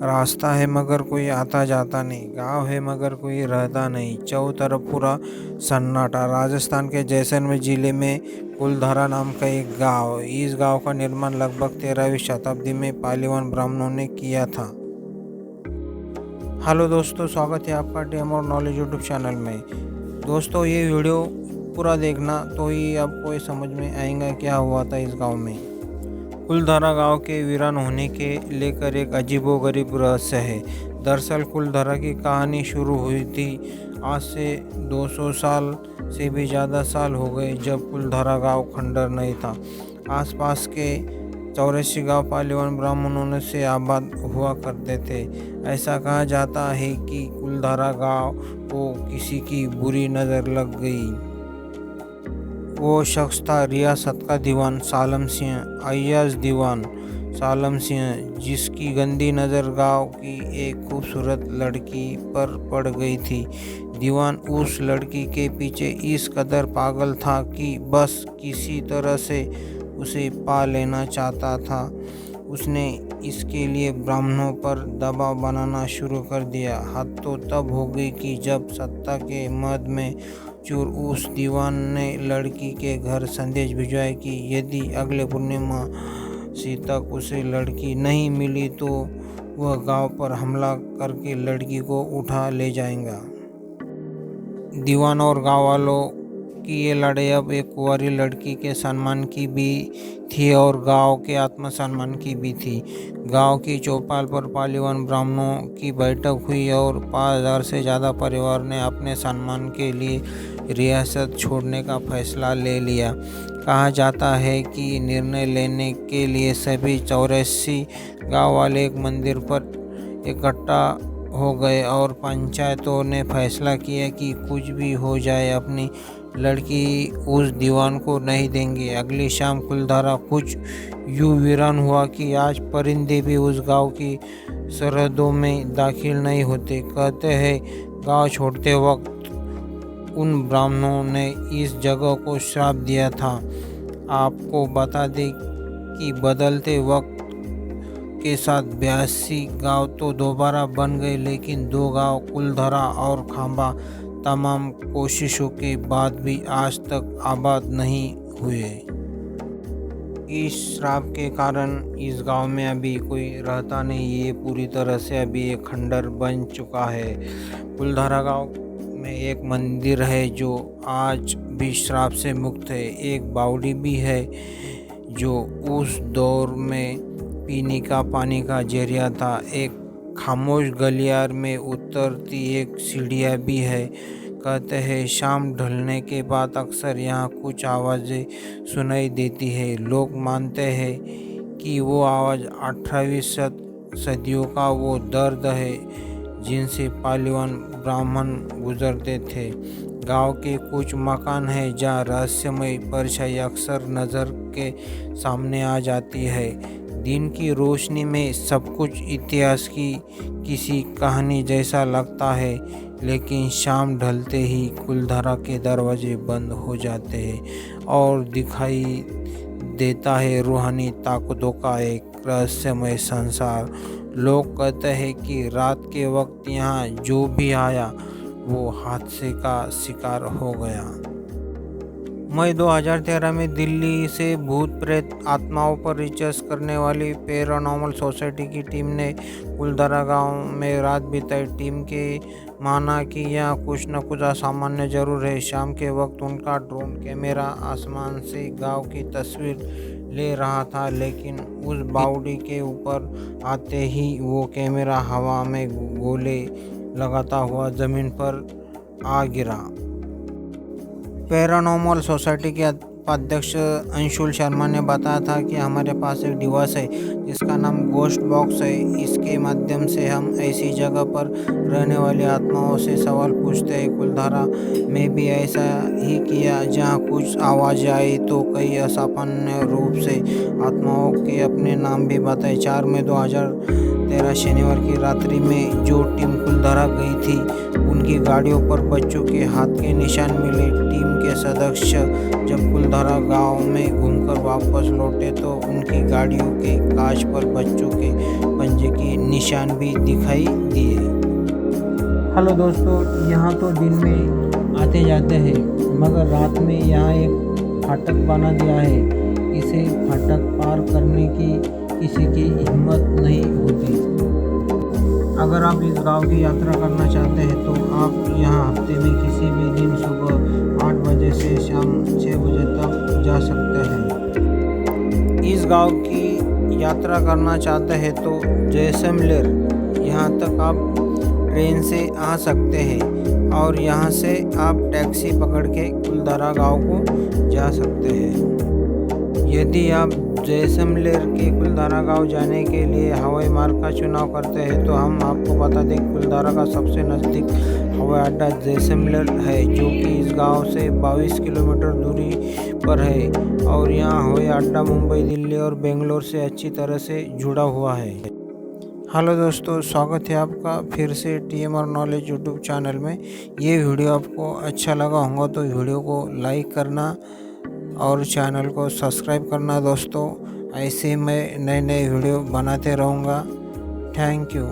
रास्ता है मगर कोई आता जाता नहीं, गांव है मगर कोई रहता नहीं, चारों तरफ पूरा सन्नाटा। राजस्थान के जैसलमेर जिले में कुलधारा नाम का एक गांव, इस गांव का निर्माण लगभग 13वीं शताब्दी में पालीवान ब्राह्मणों ने किया था। हेलो दोस्तों, स्वागत है आपका टेम और नॉलेज यूट्यूब चैनल में। दोस्तों, ये वीडियो पूरा देखना तो ही आपको ये समझ में आएगा क्या हुआ था इस गांव में। कुलधारा गांव के वीरान होने के लेकर एक अजीबोगरीब रहस्य है। दरअसल कुलधारा की कहानी शुरू हुई थी आज से 200 साल से भी ज़्यादा साल हो गए, जब कुलधारा गांव खंडर नहीं था। आसपास के 84 गांव पालीवान ब्राह्मणों से आबाद हुआ करते थे। ऐसा कहा जाता है कि कुलधारा गांव को किसी की बुरी नज़र लग गई। वो शख्स था रियासत का दीवान सालम सिंह, अय्याज दीवान सालम सिंह, जिसकी गंदी नज़र गांव की एक खूबसूरत लड़की पर पड़ गई थी। दीवान उस लड़की के पीछे इस कदर पागल था कि बस किसी तरह से उसे पा लेना चाहता था। उसने इसके लिए ब्राह्मणों पर दबाव बनाना शुरू कर दिया। हद तो तब हो गई कि जब सत्ता के मद में चूर उस दीवान ने लड़की के घर संदेश भिजवाया कि यदि अगले पूर्णिमा से तक उसे लड़की नहीं मिली तो वह गांव पर हमला करके लड़की को उठा ले जाएगा। दीवान और गांव वालों की ये लड़ाई अब एक कुंवारी लड़की के सम्मान की भी थी और गांव के आत्मसम्मान की भी थी। गांव की चौपाल पर पालीवान ब्राह्मणों की बैठक हुई और 5000 से ज़्यादा परिवार ने अपने सम्मान के लिए रियासत छोड़ने का फैसला ले लिया। कहा जाता है कि निर्णय लेने के लिए सभी 84 गाँव वाले एक मंदिर पर इकट्ठा हो गए और पंचायतों ने फैसला किया कि कुछ भी हो जाए अपनी लड़की उस दीवान को नहीं देंगे। अगली शाम कुलधारा कुछ यूं वीरान हुआ कि आज परिंदे भी उस गांव की सरहदों में दाखिल नहीं होते। कहते हैं गांव छोड़ते वक्त उन ब्राह्मणों ने इस जगह को श्राप दिया था। आपको बता दें कि बदलते वक्त के साथ 82 गांव तो दोबारा बन गए, लेकिन 2 गांव कुलधारा और खांबा तमाम कोशिशों के बाद भी आज तक आबाद नहीं हुए। इस श्राप के कारण इस गांव में अभी कोई रहता नहीं, ये पूरी तरह से अभी एक खंडर बन चुका है। कुलधारा गांव में एक मंदिर है जो आज भी श्राप से मुक्त है। एक बावड़ी भी है जो उस दौर में पीने का पानी का जरिया था। एक खामोश गलियार में उतरती एक सीढ़ियाँ भी है। कहते हैं शाम ढलने के बाद अक्सर यहाँ कुछ आवाज़ें सुनाई देती है। लोग मानते हैं कि वो आवाज़ 18वीं सदियों का वो दर्द है जिनसे पालीवान ब्राह्मण गुजरते थे। गांव के कुछ मकान हैं जहाँ रहस्यमय परछाई अक्सर नज़र के सामने आ जाती है। दिन की रोशनी में सब कुछ इतिहास की किसी कहानी जैसा लगता है, लेकिन शाम ढलते ही कुलधारा के दरवाजे बंद हो जाते हैं और दिखाई देता है रूहानी ताकतों का एक रहस्यमय संसार। लोग कहते हैं कि रात के वक्त यहाँ जो भी आया वो हादसे का शिकार हो गया। मई 2013 में दिल्ली से भूत प्रेत आत्माओं पर रिसर्च करने वाली पैरानॉर्मल सोसाइटी की टीम ने कुलधारा गांव में रात बिताई। टीम के माना कि यहाँ कुछ न कुछ असामान्य जरूर है। शाम के वक्त उनका ड्रोन कैमरा आसमान से गांव की तस्वीर ले रहा था, लेकिन उस बावड़ी के ऊपर आते ही वो कैमरा हवा में गोले लगाता हुआ ज़मीन पर आ गिरा। पैरानॉर्मल सोसाइटी के उपाध्यक्ष अंशुल शर्मा ने बताया था कि हमारे पास एक डिवाइस है जिसका नाम गोस्ट बॉक्स है। इसके माध्यम से हम ऐसी जगह पर रहने वाली आत्माओं से सवाल पूछते हैं। कुलधारा में भी ऐसा ही किया। जहां कुछ आवाज़ आई तो कई असामान्य रूप से आत्माओं के अपने नाम भी बताए। 4 मई 2013 13 शनिवार की रात्रि में जो टीम कुलधारा गई थी उनकी गाड़ियों पर बच्चों के हाथ के निशान मिले। टीम के सदस्य जब कुलधारा गांव में घूमकर वापस लौटे तो उनकी गाड़ियों के कांच पर बच्चों के पंजे के निशान भी दिखाई दिए। हेलो दोस्तों, यहाँ तो दिन में आते जाते हैं मगर रात में यहाँ एक फाटक बना दिया है। इसे फाटक पार करने की किसी की हिम्मत नहीं होती। अगर आप इस गांव की यात्रा करना चाहते हैं तो आप यहाँ हफ्ते में किसी भी दिन सुबह 8 बजे से शाम 6 बजे तक जा सकते हैं। इस गांव की यात्रा करना चाहते हैं तो जैसलमेर यहाँ तक आप ट्रेन से आ सकते हैं और यहाँ से आप टैक्सी पकड़ के कुलधारा गांव को जा सकते हैं। यदि आप जैसलमेर के कुलधारा गांव जाने के लिए हवाई मार्ग का चुनाव करते हैं तो हम आपको बता दें कुलधारा का सबसे नज़दीक हवाई अड्डा जैसलमेर है, जो कि इस गांव से 22 किलोमीटर दूरी पर है और यहाँ हवाई अड्डा मुंबई, दिल्ली और बेंगलोर से अच्छी तरह से जुड़ा हुआ है। हेलो दोस्तों, स्वागत है आपका फिर से TMR नॉलेज यूट्यूब चैनल में। ये वीडियो आपको अच्छा लगा होगा तो वीडियो को लाइक करना और चैनल को सब्सक्राइब करना दोस्तों। ऐसे मैं नए वीडियो बनाते रहूँगा। Thank you.